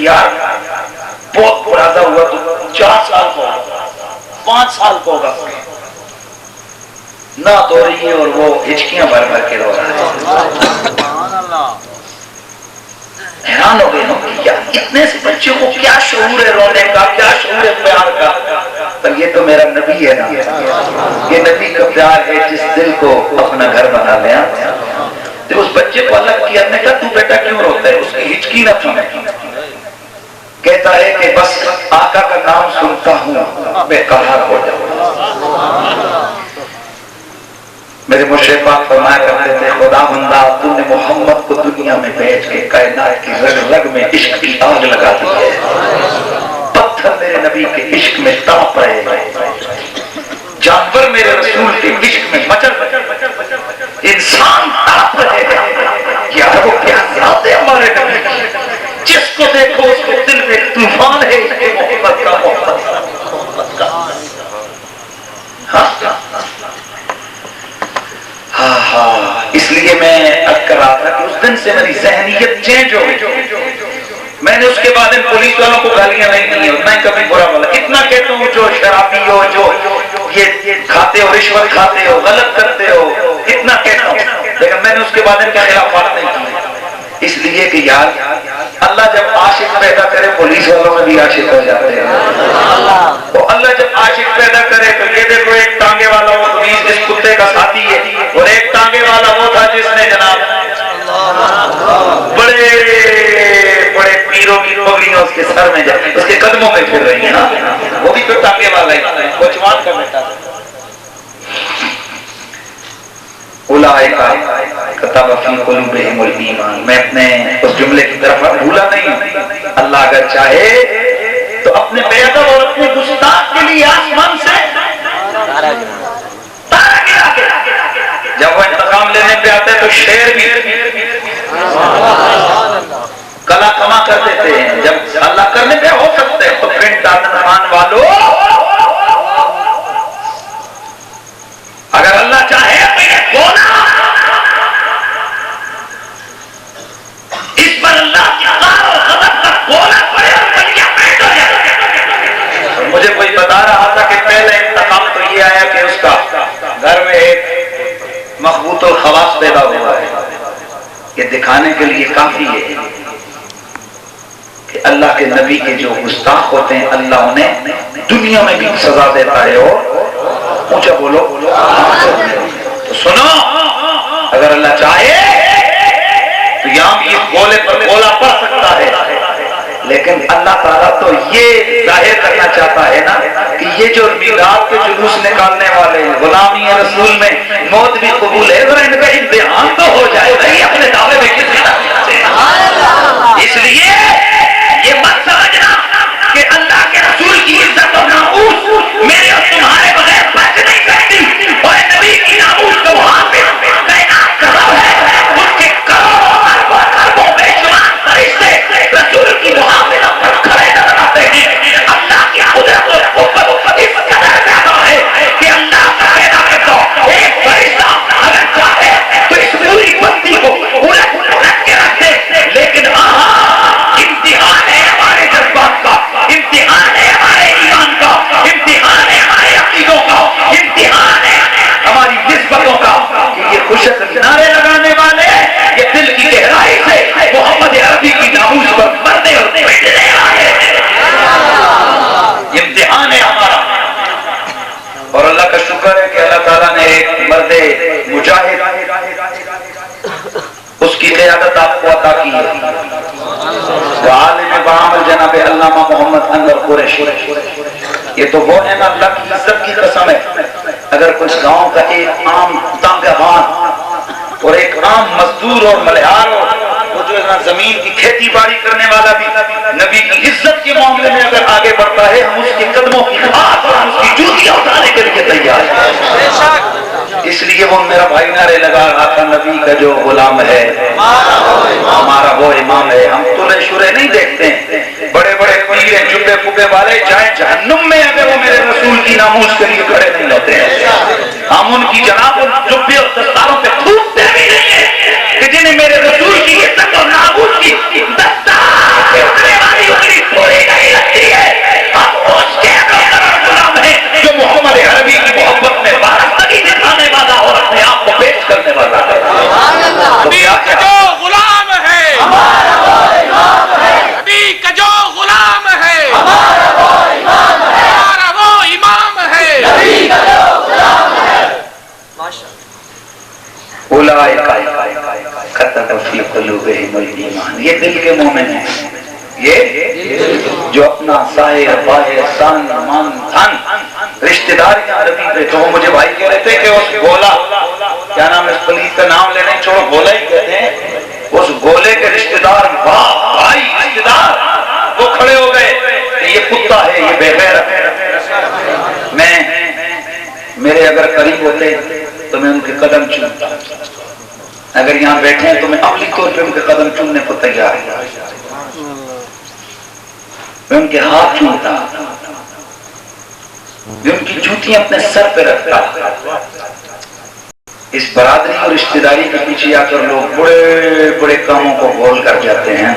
یار بہت پرانا ہوا, تو 4 سال کو 5 سال کو ہوگا, نہ تو رہی ہے اور وہ ہچکیاں بھر بھر کے رو رہا ہے. حیران ہو گئے ہم کہ اتنے سے بچوں کو کیا شعور ہے رونے کا, کیا شعور ہے پیار کا. پر یہ تو میرا نبی ہے نا, یہ نبی کا پیار ہے جس دل کو اپنا گھر بنا لیا. تو اس بچے کو الگ کیا, نے کہا تو بیٹا کیوں روتا ہے, اس کی ہچکی نہ تھی. کہتا ہے کہ بس آقا کا نام سنتا ہوں میں قہر ہو جاؤں. میرے مرشد پاک فرمایا کرتے تھے خدا بندہ تو نے محمد کو دنیا میں بھیج کے کائنات کی رگ رگ میں عشق کی آگ لگا دی ہے. پتھر میرے نبی کے عشق میں تڑپ رہے ہیں, جانور میرے رسول کے عشق میں مچل, انسان تڑپ رہے ہیں. یار وہ کیا ذات ہے ہمارے نبی, جس کو دیکھو اس کے دل میں طوفان ہے اس کے محبت کا, محبت کا. اس لیے میں عرض کر رہا تھا کہ اس دن سے میری ذہنیت چینج ہو گئی. میں نے اس کے بعد ان پولیس والوں کو گالیاں نہیں دی, اتنا ہی کبھی برا بولا. اتنا کہتا ہوں جو شرابی ہو, جو یہ کھاتے ہو, رشوت کھاتے ہو, غلط کرتے ہو, اتنا کہتا ہوں, لیکن میں نے اس کے بعد ان کے خلاف بات نہیں کی. اس لیے کہ یار اللہ جب عاشق پیدا کرے پولیس والوں میں بھی عاشق ہو جاتے ہیں. تو اللہ جب عاشق پیدا کرے تو یہ دیکھو ایک ٹانگے والا وہ پولیس اس کتے کا ساتھی ہے, اور ایک ٹانگے والا وہ تھا جس نے جناب بڑے بڑے پیروں کی پگڑیاں اس کے سر میں جائے, اس کے قدموں میں پھر رہی ہیں. وہ بھی تو ٹانگے والا ہی, وہ جوان کا بیٹا تھا. کتب فی قلوبہم الایمان. میں اپنے اس جملے کی طرف بھولا نہیں. اللہ اگر چاہے تو اپنے بیعدب اور اپنے گستاخ کے لیے آسمان سے تارا گرا کے, جب وہ انتقام لینے پہ آتے تو شیر بھی کلا کما کر دیتے ہیں. جب اللہ کرنے پہ ہو سکتے ہیں تو پرنٹ آدم خان والو, اگر اللہ چاہے تو یہ بولا اس پر اللہ کی غار و غضب کا بولا پڑے اور دنیا پیٹ ہو جائے. مجھے کوئی بتا رہا تھا کہ پہلے انتقام تو یہ آیا کہ اس کا گھر میں ایک مخبوط الخواص پیدا ہوا ہے. یہ دکھانے کے لیے کافی ہے کہ اللہ کے نبی کے جو گستاخ ہوتے ہیں اللہ انہیں دنیا میں بھی سزا دیتا ہے. اور اونچا بولو تو سنو, اگر اللہ چاہے تو یہاں بھی اس بولے پر بولا پڑ سکتا ہے, لیکن لیکن اللہ تعالیٰ تو یہ ظاہر کرنا چاہتا ہے نا کہ یہ جو میلاد کے جلوس نکالنے والے ہیں غلامی رسول میں موت بھی قبول ہے، ذرا ان کا امتحان تو ہو جائے نہیں اپنے دعوے میں کس طرح سے۔ اس لیے یہ مت سمجھنا کہ اللہ کے رسول کی عزت اور ناموس میرے اور تمہارے بغیر بچ نہیں سکتی، اور نبی کی ناموس کو وہاں پہ کائنات کا رب ہے، اس کے کروڑوں اربوں بے شمار فرشتے رسول کی وہاں پہ کھڑے نظر آتے ہیں۔ اللہ کی قدرت اور قوت اس قدر زیادہ ہے کہ اللہ کا پیدا کرتا ایک فرشتہ اگر چاہے تو اس پوری بستی کو الٹ کے رکھ دے، لیکن امتحان ہے ہمارے جذبات کا، امتحان ہے ہمارے ایمان کا، امتحان ہے ہمارے عقیدوں کا، امتحان ہے ہماری نسبتوں کا کہ یہ خوشک نعرے لگانے والے یہ دل کی گہرائی سے محمد عربی کی ناموس پر مرنے اور پٹنے والے امتحان ہے ہمارا۔ اور اللہ کا شکر ہے کہ اللہ تعالیٰ نے ایک مرد مجاہد اس کی قیادت آپ کو عطا کی ہے، وہ عالم بعمل جناب علامہ محمد انور قریشی۔ یہ تو وہ ہے نا اللہ کی عزت کی قسم ہے، اگر کچھ گاؤں کا ایک عام تانگہان اور ایک عام مزدور اور ملہار وہ جو ہے زمین کی کھیتی باڑی کرنے والا بھی نبی کی عزت کے معاملے میں اگر آگے بڑھتا ہے ہم اس کے قدموں کی خاص اور اس کی جوتیاں اٹھانے کے لیے تیار ہیں۔ اس لیے وہ میرا بھائی نعرے لگا رہا تھا نبی کا جو غلام ہے ہمارا وہ امام ہے۔ ہم تلے شرے نہیں دیکھتے ہیں، بڑے بڑے پیرے جبے پبے والے جائیں جہنم میں اگر وہ میرے رسول کی ناموس کے لیے کھڑے نہیں ہوتے ہیں۔ ہم ان کی جناب جبے اور دستاروں پہ تھوکتے بھی نہیں ہیں کہ جنہیں میرے رسول کی عزت اور ناموس کی دستار پہ اٹھنے والی انگلی پوری نہیں لگتی ہے۔ ہم اس کے غلام ہیں جو محمد عربی کی محبت میں وابستگی دکھانے والا اور اپنے آپ کو پیش کرنے والا ہے۔ نبی کا جو غلام ہے نبی کا جو غلام ہے ہمارا وہ امام ہے۔ کتب فی قلوبہم الایمان، یہ دل کے مومن ہیں، یہ جو اپنا ظاہر باہر سن من دھن رشتہ داریاں عربی پہ تو مجھے بھائی کہہ رہے تھے کہ اس گولا کیا نام ہے، اس پلیس کا نام لینے چھوڑو گولا ہی کہتے ہیں، اس گولے کے رشتہ دار بھائی رشتہ دار وہ کھڑے ہو گئے کہ یہ کتا ہے، یہ بے غیرت ہے۔ میں میرے اگر قریب ہوتے تو میں ان کے قدم چومتا، اگر یہاں بیٹھے ہیں تو میں عملی طور پہ ان کے قدم چومنے کو تیار ہوں، میں ان کے ہاتھ چومتا، میں ان کی جوتیاں اپنے سر پہ رکھتا۔ اس برادری اور رشتہ داری کے پیچھے آ کر لوگ بڑے بڑے کاموں کو بھول کر جاتے ہیں،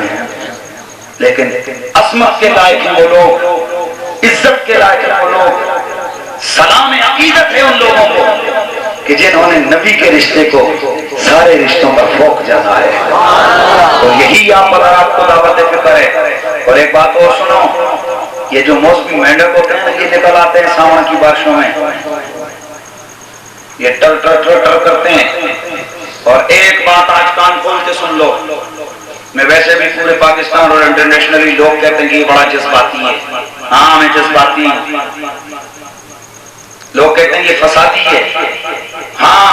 لیکن عظمت کے لائق ہیں وہ لوگ، عزت کے لائق ہیں وہ لوگ، سلام عقیدت ہے ان لوگوں کو کہ جنہوں نے نبی کے رشتے کو سارے رشتوں پر فوق جانا ہے۔ تو یہی آپ پر آپ کو دعوت فکر ہے۔ اور ایک بات اور سنو، یہ جو موسمی مینڈک ہوتے ہیں یہ نکل آتے ہیں ساون کی بارشوں میں، یہ ٹر ٹر ٹر ٹر کرتے ہیں۔ اور ایک بات آج کان کھول کے سن لو، میں ویسے بھی پورے پاکستان اور انٹرنیشنلی لوگ کہتے ہیں کہ یہ بڑا جذباتی ہے، ہاں میں جذباتی ہوں، لوگ کہتے ہیں یہ فسادی ہے، ہاں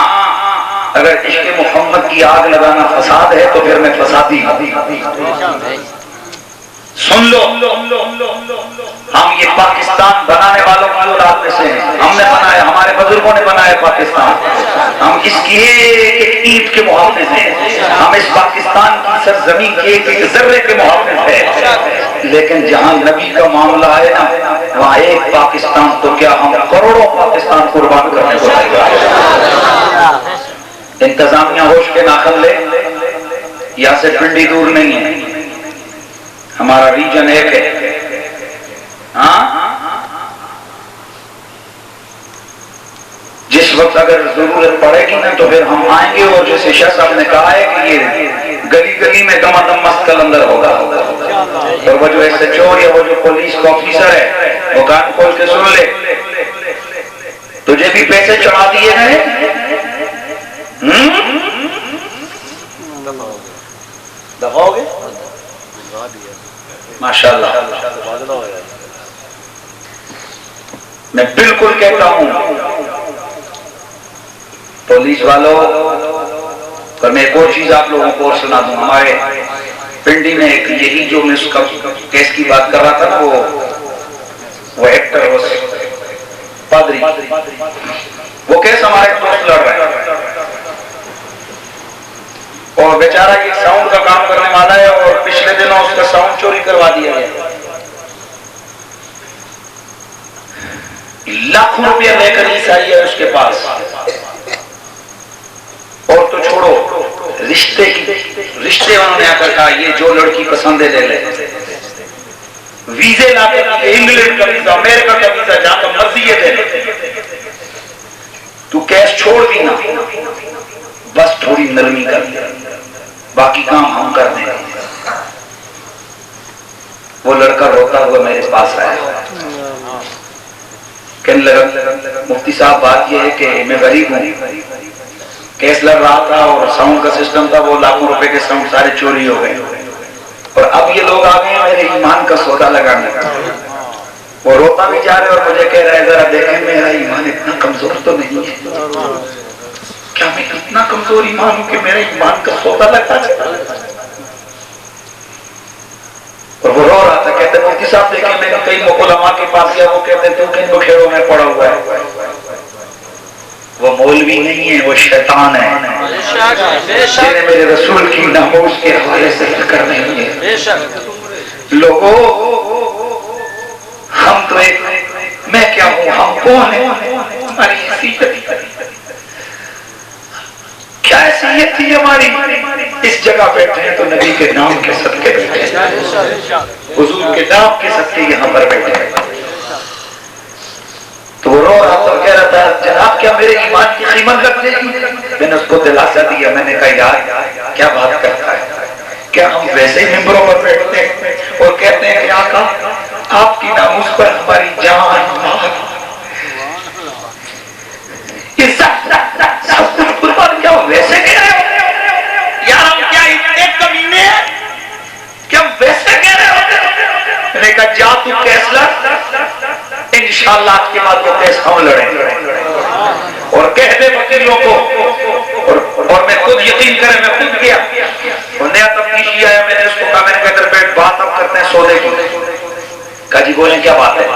اگر عشق محمد کی آگ لگانا فساد ہے تو پھر میں فسادی ہوں۔ سن لو، ہم یہ پاکستان بنانے والوں کی اولاد میں سے ہیں، ہم نے بنایا، ہمارے بزرگوں نے بنایا پاکستان، ہم اس کی ایک اینٹ کے محافظ ہیں، ہم اس پاکستان کی سرزمین کے ایک ذرے کے محافظ ہیں، لیکن جہاں نبی کا معاملہ ہے نا وہاں ایک پاکستان تو کیا ہم کروڑوں پاکستان قربان کرنے کو تیار ہیں۔ انتظامیہ ہوش کے ناخن لے، یہاں سے پنڈی دور نہیں ہے، ہمارا ریجن ایک ہے، ہاں جس وقت اگر ضرورت پڑے گی نا تو پھر ہم آئیں گے، اور جیسے شاہ صاحب نے کہا ہے کہ یہ گلی گلی میں دم دم مست کلندر ہوگا، اور وہ جو ایس ایچ او یا وہ جو پولیس کا آفیسر ہے وہ کان کھول کے سن لے، تجھے بھی پیسے چڑھا دیے گئے، دفعہ ہو گئے، ماشاءاللہ میں بالکل کہتا ہوں پولیس والوں، اور میں ایک اور چیز آپ لوگوں کو اور سنا دوں. ہمارے پنڈی میں ایک یہی جو میں اس کا کیس کی بات کر رہا تھا نا، وہ ایکٹر پادری، وہ کیس ہمارے دوست لڑ رہے ہیں اور بیچارہ یہ ساؤنڈ کا کام کرنے والا ہے اور پچھلے دنوں اس کا ساؤنڈ چوری کروا دیا گیا. لاکھوں روپیہ لے کر عیسائی آئی ہے اس کے پاس، اور تو چھوڑو رشتے انہوں نے آ کر کہا یہ جو لڑکی پسند ہے لے لے. ویزے لا کے دیے، انگلینڈ کا ویزا، امریکہ کا ویزا، جہاں کا مرضی ہے لے لے. تو کیس چھوڑ دی نا، بس تھوڑی نرمی کر دے، باقی کام ہم کر دیں. وہ لڑکا روتا ہوا میرے پاس آیا، کہنے لگا مفتی صاحب بات یہ ہے کہ میں غریب ہوں، کیس لڑ رہا تھا اور ساؤنڈ کا سسٹم تھا، وہ لاکھوں روپے کے ساؤنڈ سارے چوری ہو گئے، اور اب یہ لوگ آ گئے میرے ایمان کا سودا لگانے. وہ روتا بھی جا رہے اور مجھے کہہ رہے ذرا دیکھیں میرا ایمان اتنا کمزور تو نہیں ہے، کیا میں اتنا کمزور ایمان ہوں کہ میرا ایمان کا سودا لگتا ہے. اور وہ رو رہا تھا، کہتے مفتی صاحب دیکھیں میں نے کئی علماء کے پاس گیا، وہ کہتے تو کن بکھیڑوں میں پڑا ہوا ہے. وہ مولوی نہیں ہے، وہ شیطان ہے جنہیں میرے رسول کی ناموس کے حوالے سے فکر نہیں ہے. لوگوں ہم تو ایک، میں کیا ہوں، ہم کون ہیں، ہماری حیثیت کیا حیثیت تھی ہماری. اس جگہ بیٹھے ہیں تو نبی کے نام کے صدقے بیٹھے ہیں، حضور کے نام کے صدقے یہاں پر بیٹھے ہیں. تو وہ رو رہا تھا، کہہ رہا تھا جناب کیا میرے ایمان کی قیمت رکھ دے گی. میں نے اس کو دلاسا دیا، میں نے کہا یار کیا بات کرتا ہے، کیا ہم ویسے ہی ممبروں پر بیٹھتے ہیں اور کہتے ہیں کہ آقا آپ کی ناموس پر ہماری جان مال سب کچھ قربان کیا ویسے کہہ رہے ہو یار، ہم کیا اتنے کمینے ہیں کہ ہم ویسے کہہ رہے ہو. میں نے کہا جا تو کیس لڑ، انشاءاللہ آج کے بعد وہ کیس ہم لڑیں گے. اور کہہ دے وکیلوں کو، اور میں خود یقین کرے میں خود گیا، اور نیا تفتیشی آیا، میں نے اس کو کہا، میں نے کہا بیٹھ بات اب کرتے ہیں سودے کی. کہا جی بولیں کیا بات ہے.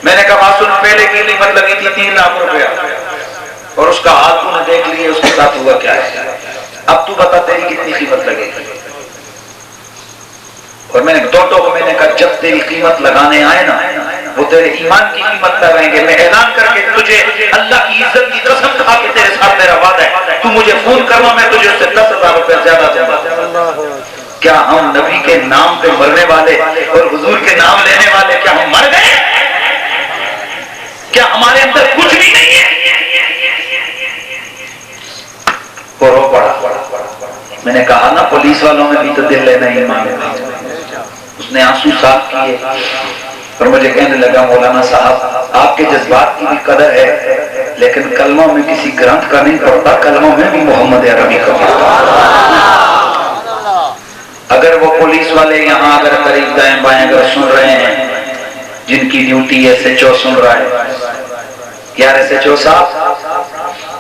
میں نے کہا بات سن، پہلے کی قیمت لگی تھی 3 لاکھ روپیہ اور اس کا حال تو نے دیکھ لیا، اس کے ساتھ ہوا کیا ہے، اب تو بتا تیری کتنی قیمت لگے گی. اور میں نے دونوں کو میں نے کہا جب تیری قیمت لگانے آئے نا وہ تیرے ایمان کی قیمت لگائیں گے. میں اعلان کر کے تجھے اللہ کی عزت کی قسم کھا کے تیرے ساتھ میرا وعدہ ہے، تو مجھے فون کرنا، میں تجھے اس سے 10,000 روپے زیادہ دوں گا. کیا ہم نبی کے نام پہ مرنے والے اور حضور کے نام لینے والے کیا ہم مر گئے؟ کیا ہمارے اندر کچھ بھی نہیں ہے؟ رو پڑا. میں نے کہا نا پولیس والوں میں بھی تو دل لینا ہی مانگا. اس نے آنسو صاف کیے اور مجھے کہنے لگا مولانا صاحب آپ کے جذبات کی بھی قدر ہے، لیکن کلموں میں کسی گرنتھ کا نہیں پڑتا، کلموں میں بھی محمد عربی کا پڑتا. اگر وہ پولیس والے یہاں اگر قریب دائیں بائیں اگر سن رہے ہیں، جن کی ڈیوٹی ایس ایچ او سن رہا ہے، یار ایس ایچ او صاحب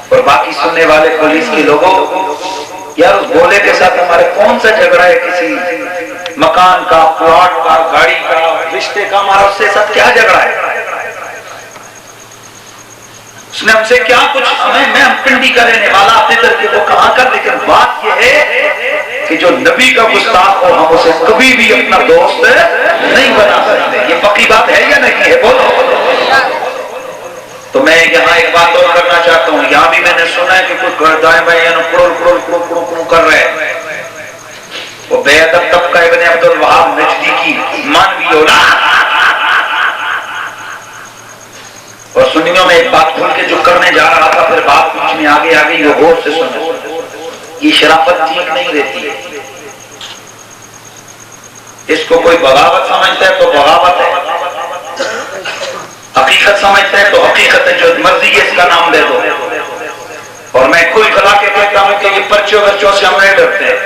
اور باقی سننے والے پولیس کے لوگوں، یار اس بولے کے ساتھ ہمارے کون سا جھگڑا ہے، کسی مکان کا، پلاٹ کا، گاڑی کا، رشتے کا، ہمارا اس سے ساتھ کیا جھگڑا ہے؟ اس نے ہم سے کیا کچھ، میں ہم پنڈی کا رہنے والا اپنے در کے وہ کہاں کر، لیکن بات یہ ہے کہ جو نبی کا گستاخ ہو ہم اسے کبھی بھی اپنا دوست نہیں بنا سکتے. یہ پکی بات ہے یا نہیں ہے؟ بولو. تو میں یہاں ایک بات اور کرنا چاہتا ہوں، یہاں بھی میں نے سنا ہے کہ کچھ دائیں بائیں کرڑ کر رہے ہیں. وہ بے ادب طبقہ ابن عبد الوہاب نجدی کی مانوی اولاد، اور سنیوں میں ایک بات کھول کے جو کرنے جا رہا تھا، پھر بات بیچ میں آگے آ گئی، وہ غور سے سنو. یہ شرافت ٹھیک نہیں رہتی ہے. اس کو کوئی بغاوت سمجھتا ہے تو بغاوت ہے، حقیقت سمجھتا ہے تو حقیقت ہے، جو مرضی ہے اس کا نام دے دو. اور میں کوئی کھلا کے کہتا ہوں کہ یہ پرچوں سے ہم نہیں ڈرتے ہیں.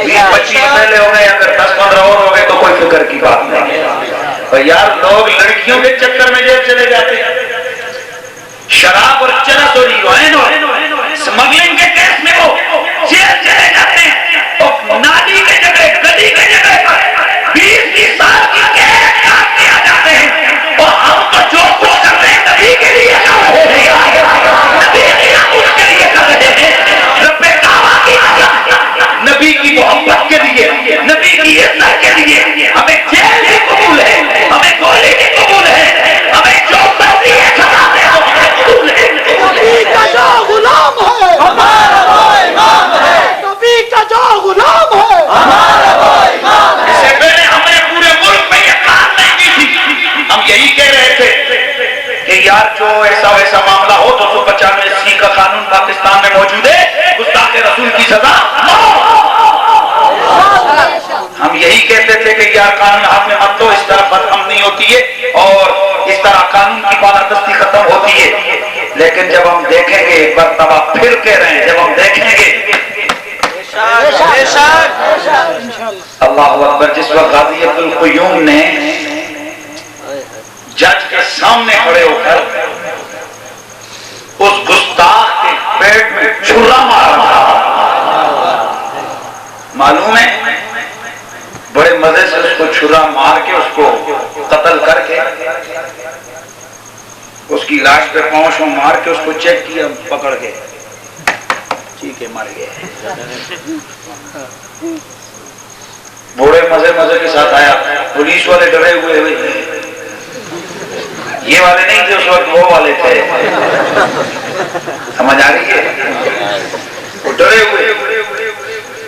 20-25 پہلے ہو گئے، اگر 10-15 اور ہو گئے تو کوئی فکر کی بات نہیں. اور یار لوگ لڑکیوں کے چکر میں جیل چلے جاتے ہیں, شراب اور چرس اور ہیروئن اور سمگلنگ کے کیس میں وہ جیل چلے جاتے ہیں. اور نالی کے جگہ, گلی کے جگہ 20 سال کی قید کاٹ دیا جاتے ہیں. اور ہم تو جو کچھ کر رہے ہیں نبی کے لیے کر رہے ہیں, نبی کی ناموس کے لیے کر رہے ہیں, رب کعبہ کی نبی کی محبت کے لیے, نبی کی عزت کے لیے. ہمیں جیل بھی قبول ہے, ہمیں گولی بھی قبول ہے, ہمیں جو مرضی ہے کھلاتے ہو قبول ہے. نبی کا جو غلام ہے ہمارا وہ امام ہے. نبی کا جو غلام ہے ہمارا وہ امام ہے. اس سے پہلے ہم نے پورے ملک میں یہ کام نہیں کی تھی. ہم یہی کہہ رہے تھے کہ یار جو ایسا ویسا معاملہ ہو 295 کا قانون پاکستان میں موجود ہے, گستاخ رسول کی سزا. ہم یہی کہتے تھے کہ یار قانون ہاتھ میں مت لو, اس طرح بات ہم نہیں ہوتی ہے اور اس طرح قانون کی بالادستی ختم ہوتی ہے. لیکن جب ہم دیکھیں گے, ایک مرتبہ پھر کہہ رہے ہیں, جب ہم دیکھیں گے اللہ اکبر, جس وقت غازی عبدالقیوم نے جج کے سامنے کھڑے ہو کر اس گستاخ کے پیٹ میں چھرا مارا, معلوم ہے بڑے مزے سے اس کو چھرا مار کے اس کو قتل کر کے اس کی لاش پہ پاؤں مار کے اس کو چیک کیا, پکڑ کے ٹھیک ہے مر گئے. بڑے مزے کے ساتھ آیا, پولیس والے ڈرے ہوئے, یہ والے نہیں تھے اس وقت, وہ والے تھے, سمجھ آ رہی ہے, وہ ڈرے ہوئے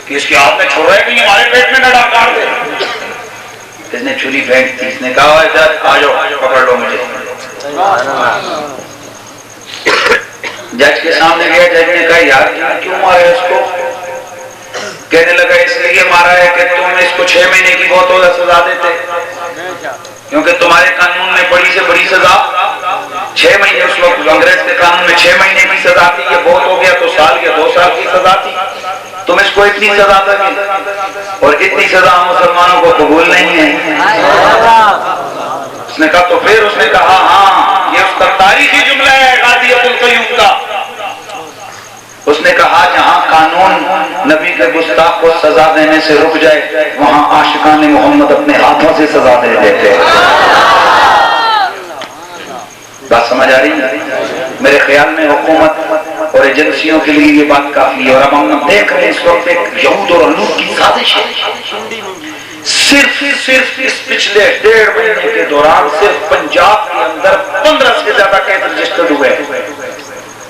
کہ اس کے ہاتھ میں چھوڑ رہے کہ ہمارے پیٹ میں نہ ڈال کاٹ دے. اس نے چھری پھینک تھی, اس نے کہا ادھر آ جاؤ پکڑ لو مجھے. جج کے سامنے گیا, جج نے کہا یار کیوں مارا اس کو؟ کہنے لگا اس لیے مارا ہے کہ تم اس کو 6 مہینے کی بہت زیادہ سزا دیتے, کیونکہ تمہارے قانون میں بڑی سے بڑی سزا 6 مہینے, اس وقت انگریز کے قانون میں 6 مہینے کی سزا تھی, یہ بہت ہو گیا تو سال یا 2 سال کی سزا تھی. تم اس کو اتنی سزا دیں, اور اتنی سزا ہم مسلمانوں کو قبول نہیں ہے. اس نے کہا, تو پھر اس نے کہا ہاں یہ اس کا تاریخی جملہ ہے غازی عبدالقیوم کا. اس نے کہا جہاں قانون نبی کے گستاخ کو سزا دینے سے رک جائے, وہاں عاشقان محمد اپنے ہاتھوں سے سزا دے دیتے. بات سمجھ آ رہی ہے؟ میرے خیال میں حکومت اور ایجنسیوں کے لیے یہ بات کافی ہے. اور اب ہم دیکھ رہے ہیں اس وقت ایک یہود اور الوت کی سازش ہے. صرف اس پچھلے 1.5 مہینے کے دوران صرف پنجاب کے اندر 15 سے زیادہ کیس رجسٹرڈ ہوئے ہیں.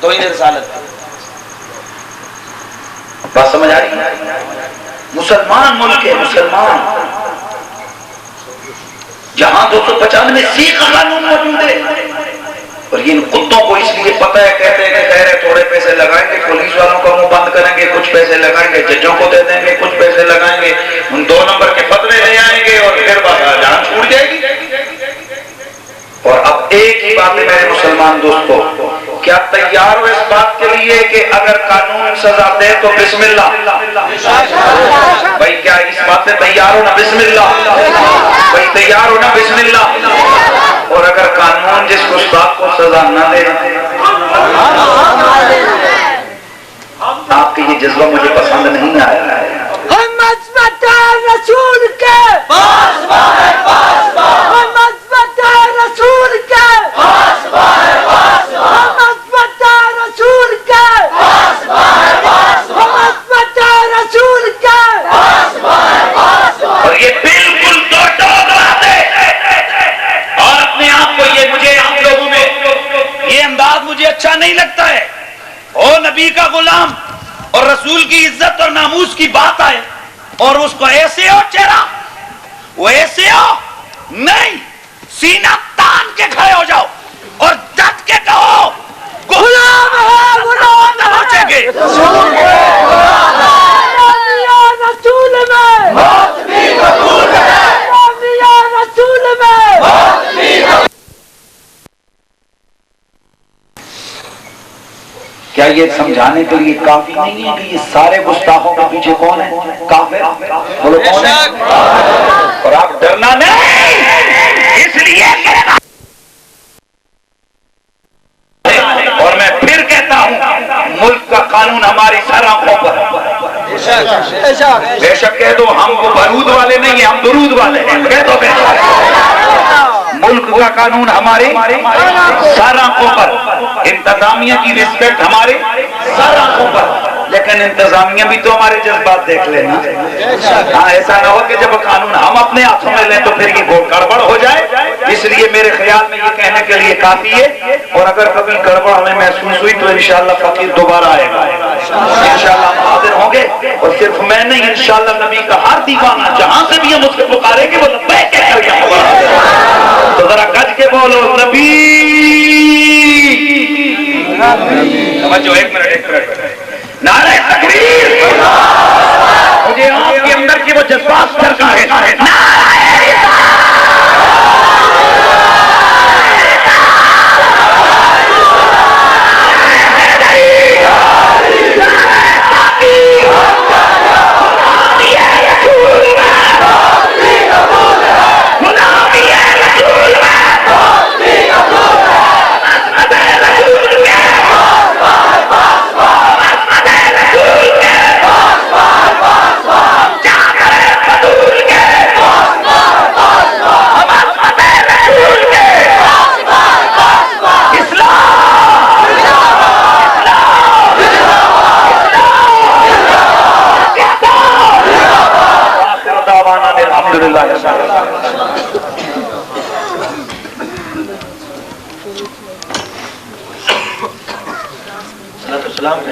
توہین رسالت. بات سمجھ آ رہی ہے؟ مسلمان ملک ہے, مسلمان, جہاں 295 کا قانون موجود ہے. اور ان کتوں کو اس لیے پتہ ہے, کہتے ہیں کہ خیر ہے تھوڑے پیسے لگائیں گے, پولیس والوں کا منہ بند کریں گے, کچھ پیسے لگائیں گے, ججوں کو دے دیں گے, کچھ پیسے لگائیں گے, ان 2 نمبر کے فتوے لے آئیں گے اور پھر جان چھوٹ جائے گی. اور اب ایک ہی بات ہے میرے مسلمان دوستو, کیا تیار ہو اس بات کے لیے کہ اگر قانون سزا دے تو بسم اللہ؟ بھائی کیا اس بات میں تیار ہو نا؟ بسم اللہ. بھائی تیار ہو نا؟ بسم اللہ. اور اگر قانون جس گستاخ کو سزا نہ دے, آپ کے یہ جذبہ مجھے پسند نہیں آیا ہے. ہم عظمت رسول کے پاس ہے, ہم عظمت رسول کے پاس ہے, ہم عظمت رسول کے پاس ہے, ہم عظمت رسول کے پاس ہے. اور یہ بالکل دو ٹوک بات ہے. اور اپنے آپ کو یہ, مجھے آپ لوگوں میں یہ انداز مجھے اچھا نہیں لگتا ہے. او نبی کا غلام اور رسول کی عزت اور ناموس کی بات آئے اور اس کو ایسے ہو چہرہ, وہ ایسے ہو نہیں, سینہ تان کے کھڑے ہو جاؤ اور ڈٹ کے کہو غلام ہے, غلام نہ پہنچیں گے. رسول میں موت بھی قبول ہے, رسول میں موت بھی قبول. کیا یہ سمجھانے کے لیے کافی نہیں ہے کہ یہ سارے گستاخوں کے پیچھے کون ہے؟ کافر. بولو کون ہے؟ اور آپ ڈرنا نہیں، اس لیے اور میں پھر کہتا ہوں ملک کا قانون ہماری سر آنکھوں پر. بے شک کہہ دو ہم وہ بارود والے نہیں ہیں، ہم درود والے ہیں. کہہ دو بے شک ملک کا قانون ہمارے سر آنکھوں پر، انتظامیہ کی رسپیکٹ ہمارے سر آنکھوں پر. لیکن انتظامیہ بھی تو ہمارے جذبات دیکھ لینا. ہاں ایسا نہ ہو کہ جب قانون ہم اپنے ہاتھوں میں لیں تو پھر یہ گڑبڑ ہو جائے. اس لیے میرے خیال میں یہ کہنے کے لیے کافی ہے. اور اگر کبھی گڑبڑ ہمیں محسوس ہوئی تو انشاءاللہ فقیر دوبارہ آئے گا، انشاءاللہ ہم حاضر ہوں گے. اور صرف میں نہیں، انشاءاللہ نبی کا ہر دیوانہ جہاں سے بھی ہم اس کو پکاریں گے وہ لبیک کہہ کر کے پکاریں. تو ذرا گج کے بولو نبی. سمجھو ایک منٹ نعرہ تکبیر. مجھے آپ کے اندر کی وہ جذبات درکار ہے.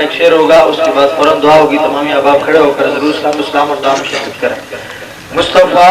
ایک شعر ہوگا، اس کے بعد فوراً دعا ہوگی. تمام احباب کھڑے ہو کر ضرور اسلام اور دعا میں شرکت کریں. مصطفیٰ